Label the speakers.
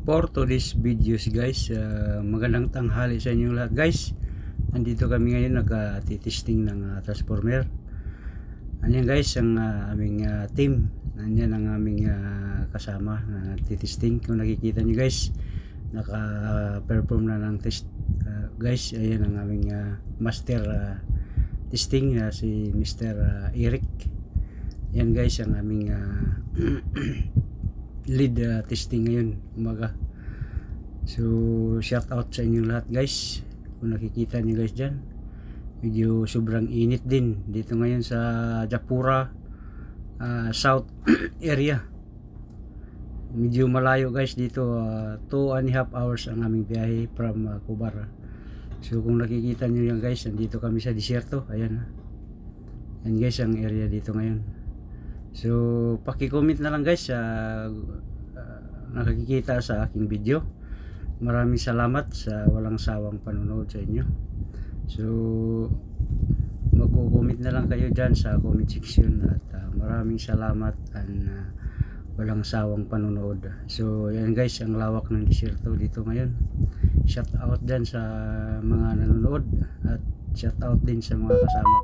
Speaker 1: For today's videos guys, magandang tanghali sa inyo lahat guys. Nandito kami ngayon nagtitesting ng transformer. Ayan guys ang aming team. Ayan ang aming kasama na nagtitesting. Kung nakikita nyo guys, naka-perform na ng test guys. Ayan ang aming master testing na si Mr. Eric. Ayan guys ang aming lead testing ngayon umaga. So shout out sa inyo lahat guys. Kung nakikita nyo guys dyan, medyo sobrang init din dito ngayon sa Japura South area. Medyo malayo guys dito, 2.5 hours ang aming biyahe from Cubara. So kung nakikita nyo yan guys, nandito kami sa disyerto. Ayan, yan guys ang area dito ngayon. So paki-comment na lang guys sa nakikita sa aking video. Maraming salamat sa walang sawang panonood sa inyo. So magko-comment na lang kayo dyan sa comment section at maraming salamat and walang sawang panonood. So yan guys ang lawak ng disyerto dito ngayon. Shout out dyan sa mga nanonood at shout out din sa mga kasama ko.